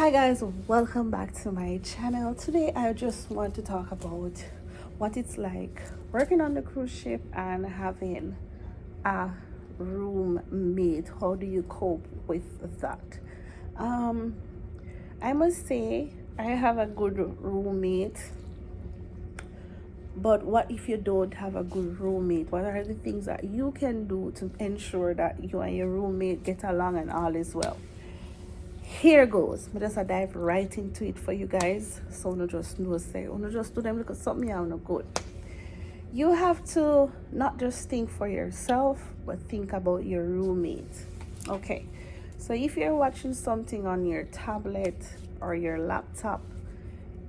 Hi guys, welcome back to my channel. Today I just want to talk about what it's like working on the cruise ship and having a roommate. How do you cope with that? um I must say I have a good roommate, but what if you don't have a good roommate? What are the things that you can do to ensure that you and your roommate get along and all is well? Here goes. I just dive right into it for you guys. So no just know say, no just do them look at something you no good. You have to not just think for yourself, but think about your roommate. Okay. So if you're watching something on your tablet or your laptop,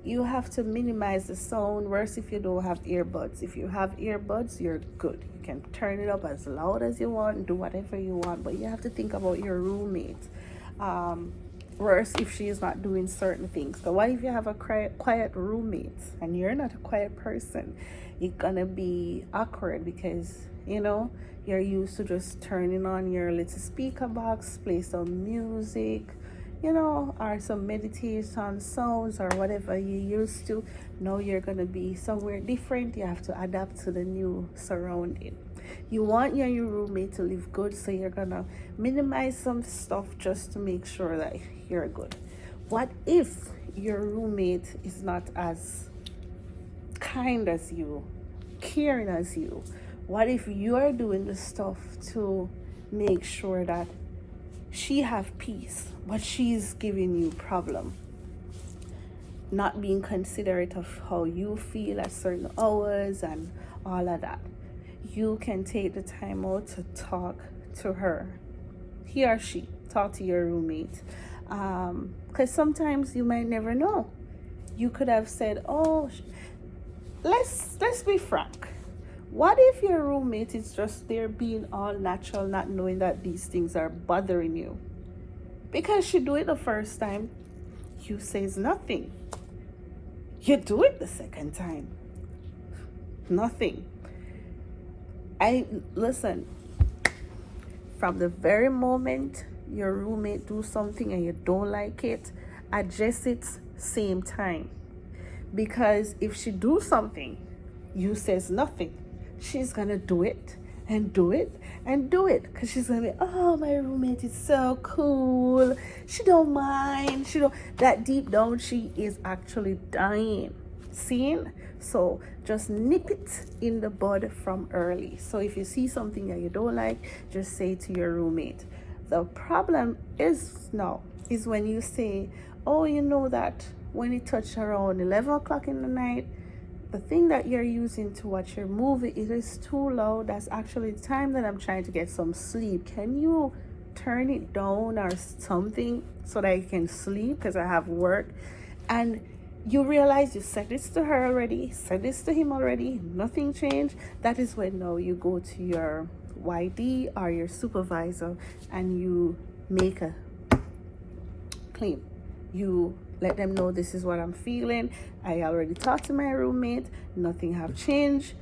you have to minimize the sound. Worse if you don't have earbuds. If you have earbuds, you're good. You can turn it up as loud as you want, do whatever you want, but you have to think about your roommate. Worse if she is not doing certain things. So what if you have a quiet roommate and you're not a quiet person? It's gonna be awkward because you're used to just turning on your little speaker box, play some music, or some meditation sounds or whatever you used to. Now you're gonna be somewhere different. You have to adapt to the new surrounding. You want your roommate to live good, so you're gonna minimize some stuff just to make sure that you're good. What if your roommate is not as kind as you, caring as you? What if you're doing the stuff to make sure that she have peace, but she's giving you problem? Not being considerate of how you feel at certain hours and all of that. You can take the time out to talk to her, he or she. Talk to your roommate, because sometimes you might never know. You could have said, oh, let's be frank. What if your roommate is just there being all natural, not knowing that these things are bothering you? Because she do it the first time, you says nothing. You do it the second time, nothing. Listen, from the very moment your roommate do something and you don't like it, address it same time. Because if she do something, you says nothing, she's gonna do it and do it and do it, because she's gonna be, oh, my roommate is so cool, she don't mind, she don't, that deep down she is actually dying. Seeing? So just nip it in the bud from early. So if you see something that you don't like, just say to your roommate. The problem is when you say, oh, you know that when it touched around 11 o'clock in the night, the thing that you're using to watch your movie, it is too loud. That's actually the time that I'm trying to get some sleep. Can you turn it down or something so that I can sleep because I have work? And you realize you said this to her already, said this to him already, nothing changed. That is when now you go to your YD or your supervisor and you make a claim. You let them know, this is what I'm feeling. I already talked to my roommate, nothing have changed.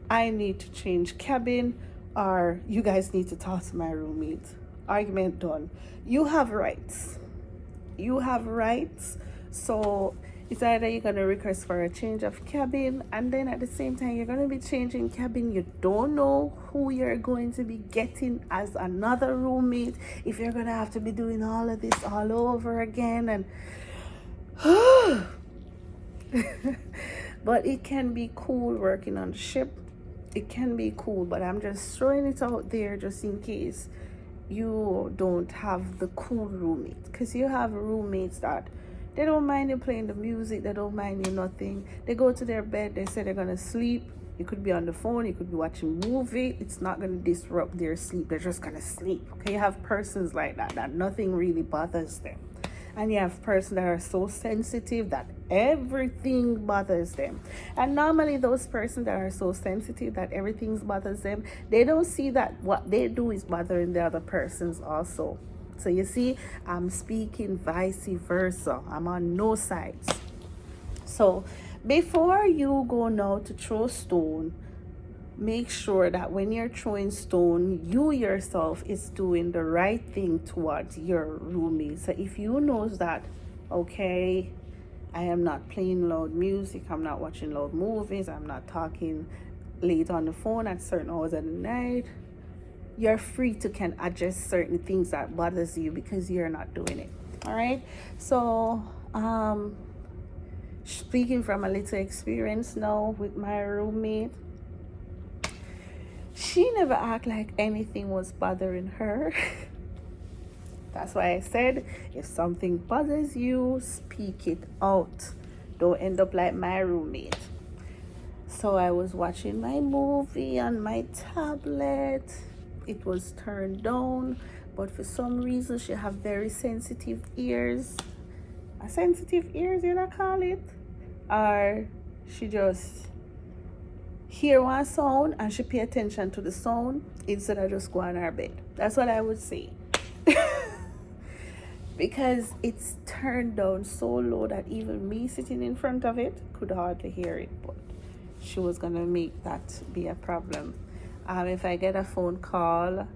I need to change cabin, or you guys need to talk to my roommate. Argument done. You have rights. You have rights. So it's either you're going to request for a change of cabin, and then at the same time you're going to be changing cabin. You don't know who you're going to be getting as another roommate, if you're going to have to be doing all of this all over again. And but it can be cool working on the ship. It can be cool, but I'm just throwing it out there just in case you don't have the cool roommate, because you have roommates that they don't mind you playing the music, they don't mind you nothing. They go to their bed, they say they're gonna sleep. You could be on the phone, you could be watching a movie. It's not gonna disrupt their sleep. They're just gonna sleep. Okay, you have persons like that nothing really bothers them. And you have persons that are so sensitive that everything bothers them. And normally those persons that are so sensitive that everything bothers them, they don't see that what they do is bothering the other persons also. So you see, I'm speaking vice versa. I'm on no sides. So before you go now to throw stone, make sure that when you're throwing stone, you yourself is doing the right thing towards your roommate. So if you know that Okay, I am not playing loud music, I'm not watching loud movies, I'm not talking late on the phone at certain hours of the night. You're free to can adjust certain things that bothers you because you're not doing it. All right. So speaking from a little experience now with my roommate, she never act like anything was bothering her. That's why I said, if something bothers you, speak it out. Don't end up like my roommate. So I was watching my movie on my tablet. It was turned down, but for some reason she have very sensitive ears. A sensitive ears, you know, call it? Or she just hear one sound and she pay attention to the sound instead of just go on her bed. That's what I would say. Because it's turned down so low that even me sitting in front of it could hardly hear it. But she was gonna make that be a problem. If I get a phone call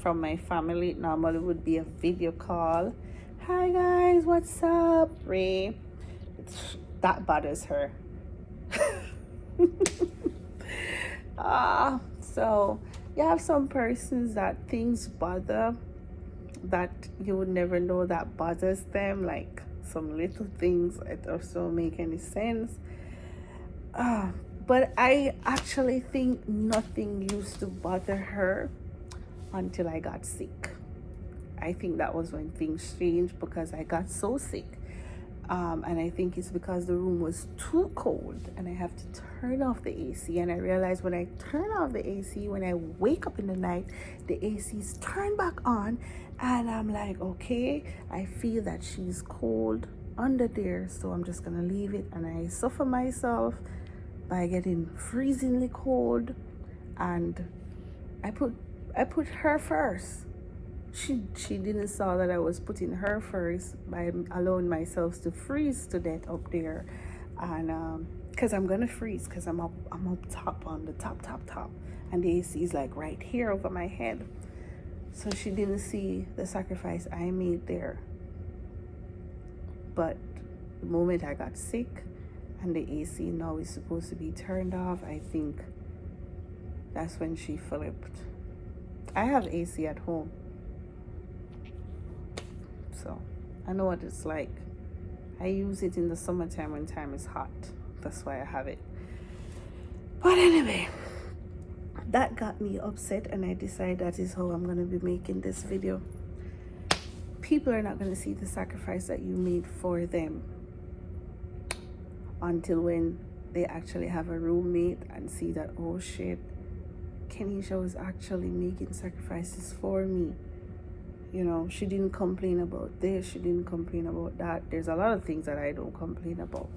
from my family, it normally would be a video call. Hi guys, what's up? Ray. That bothers her. So you have some persons that things bother that you would never know that bothers them, like some little things that also make any sense. But I actually think nothing used to bother her until I got sick. I think that was when things changed because I got so sick. And I think it's because the room was too cold and I have to turn off the AC. And I realized when I turn off the AC, when I wake up in the night, the AC's turned back on. And I'm like, okay, I feel that she's cold under there. So I'm just going to leave it. And I suffer myself by getting freezingly cold. And I put her first. She didn't saw that I was putting her first by allowing myself to freeze to death up there, and because I'm gonna freeze because I'm up top on the top, and the AC is like right here over my head. So she didn't see the sacrifice I made there. But the moment I got sick and the AC now is supposed to be turned off, I think that's when she flipped. I have AC at home, so I know what it's like. I use it in the summertime when time is hot. That's why I have it. But anyway, that got me upset, and I decided that is how I'm going to be making this video. People are not going to see the sacrifice that you made for them until when they actually have a roommate and see that, oh shit, Kenisha was actually making sacrifices for me. You know, she didn't complain about this, she didn't complain about that. There's a lot of things that I don't complain about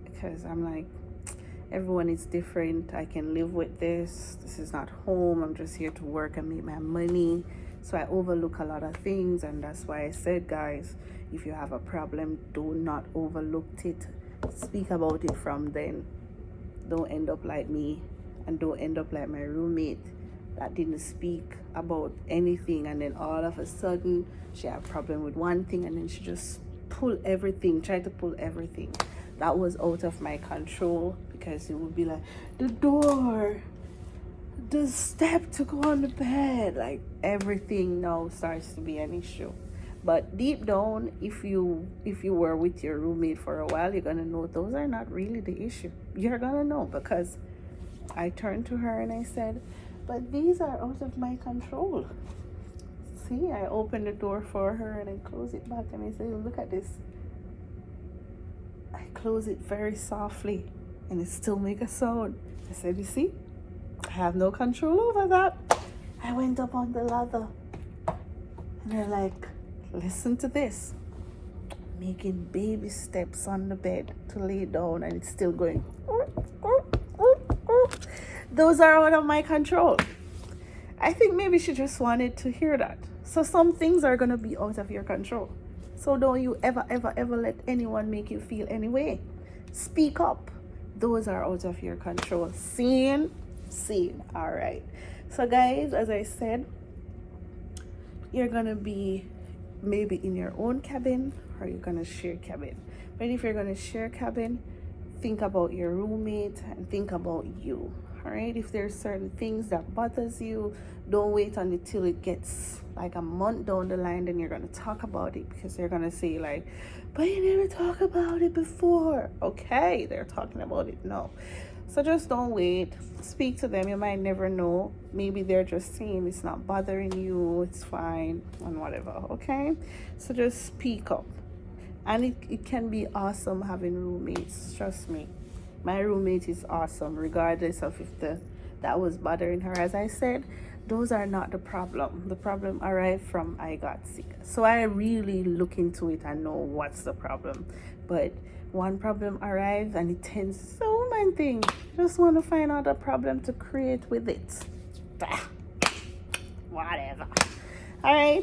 because I'm like, everyone is different. I can live with this. This is not home. I'm just here to work and make my money. So I overlook a lot of things, and that's why I said, guys, if you have a problem, do not overlook it. Speak about it from then. Don't end up like me, and don't end up like my roommate that didn't speak about anything, and then all of a sudden she had a problem with one thing, and then she just tried to pull everything. That was out of my control, because it would be like the door, the step to go on the bed, like everything now starts to be an issue. But deep down, if you were with your roommate for a while, you're gonna know those are not really the issue. You're gonna know, because I turned to her and I said, but these are out of my control. See, I opened the door for her and I closed it back, and I said, look at this. I close it very softly and it still make a sound. I said, you see, I have no control over that. I went up on the ladder and they're like, listen to this. Making baby steps on the bed to lay down, and it's still going. Those are out of my control. I think maybe she just wanted to hear that. So some things are going to be out of your control. So don't you ever let anyone make you feel any way. Speak up. Those are out of your control. Seen. All right. So guys, as I said, you're going to be maybe in your own cabin, or you're gonna share cabin. But if you're gonna share cabin, think about your roommate and think about you. All right, if there's certain things that bothers you, don't wait until it gets like a month down the line, then you're gonna talk about it, because they're gonna say like, but you never talk about it before. Okay, they're talking about it now. So just don't wait. Speak to them. You might never know. Maybe they're just saying it's not bothering you, it's fine, and whatever. Okay, so just speak up. And it can be awesome having roommates. Trust me, my roommate is awesome, regardless of if that was bothering her. As I said, those are not the problem. The problem arrived from I got sick. So I really look into it and know what's the problem. But one problem arrives and it tends so many things. Just want to find out a problem to create with it. Whatever. All right.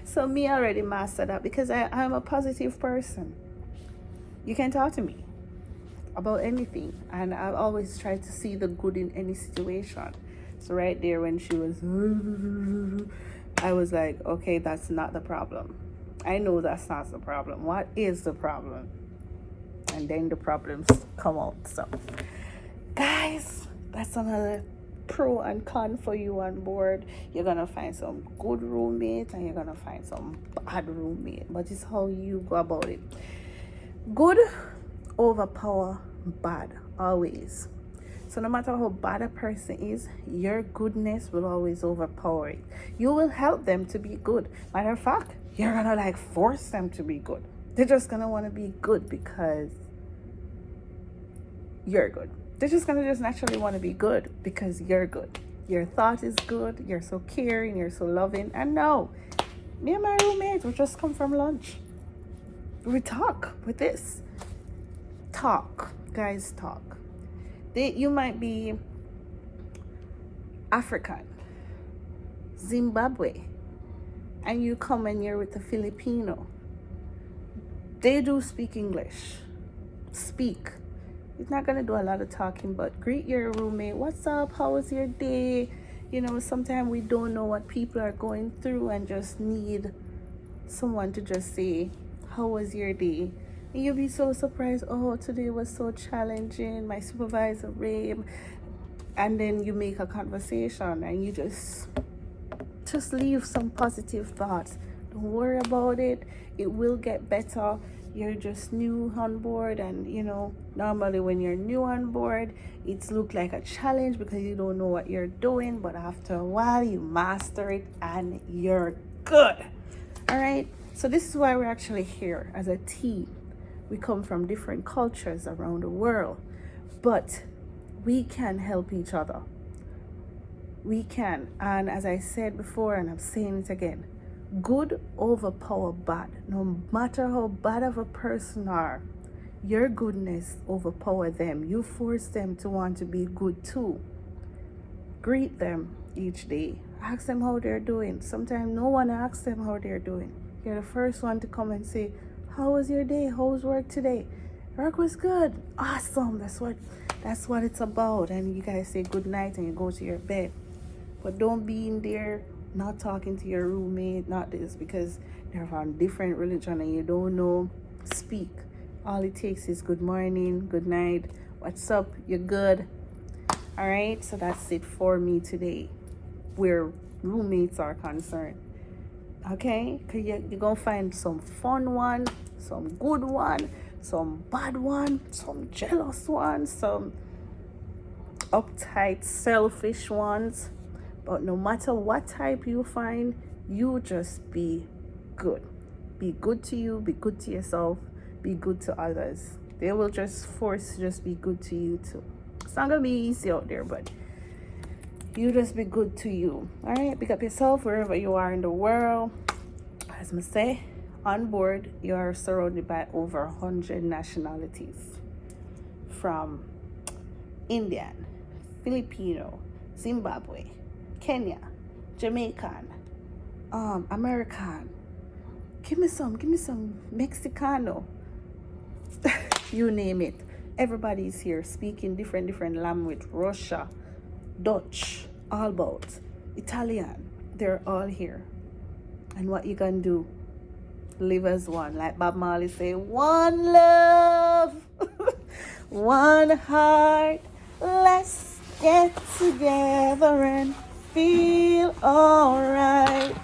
So me already mastered that, because I'm a positive person. You can talk to me about anything, and I've always tried to see the good in any situation. So right there when she was I was like, okay, that's not the problem. I know that's not the problem. What is the problem? And then the problems come out. So guys, that's another pro and con for you on board. You're gonna find some good roommate and you're gonna find some bad roommate, but it's how you go about it. Good overpower bad always. So no matter how bad a person is, your goodness will always overpower it. You will help them to be good. Matter of fact, you're gonna like force them to be good. They're just gonna want to be good because you're good. They're just gonna just naturally want to be good because you're good. Your thought is good. You're so caring. You're so loving. And no, me and my roommate, we just come from lunch. We talk with this. Talk, guys, talk. You might be African, Zimbabwe, and you come and you're with a Filipino. They do speak English. Speak. It's not gonna do a lot of talking, but greet your roommate. What's up? How was your day? You know, sometimes we don't know what people are going through and just need someone to just say, how was your day? And you'll be so surprised. Oh, today was so challenging. My supervisor raved. And then you make a conversation and you just leave some positive thoughts. Don't worry about it. It will get better. You're just new on board, and you know, normally when you're new on board, it's look like a challenge because you don't know what you're doing, but after a while you master it and you're good. All right, so this is why we're actually here as a team. We come from different cultures around the world, but we can help each other. We can. And as I said before, and I'm saying it again, good overpower bad. No matter how bad of a person are, your goodness overpower them. You force them to want to be good too. Greet them each day. Ask them how they're doing. Sometimes no one asks them how they're doing. You're the first one to come and say, how was your day? How was work today? Work was good. Awesome. That's what it's about. And you guys say good night and you go to your bed. But don't be in there not talking to your roommate, not this, because they're from different religion and you don't know. Speak. All it takes is good morning, good night, what's up, you're good. All right, so that's it for me today, where roommates are concerned. Okay, because you're gonna find some fun one, some good one, some bad one, some jealous ones, some uptight, selfish ones. But no matter what type you find, you just be good. Be good to you, be good to yourself, be good to others. They will just force just be good to you too. It's not gonna be easy out there, but you just be good to you. All right, pick up yourself wherever you are in the world. As I say, on board, you are surrounded by over 100 nationalities, from Indian, Filipino, Zimbabwe, Kenya, Jamaican, American. Give me some Mexicano. You name it. Everybody's here speaking different language. Russia, Dutch, all about Italian. They're all here. And what you gonna do? live as one. Like Bob Marley say, one love, one heart. Let's get together and feel alright.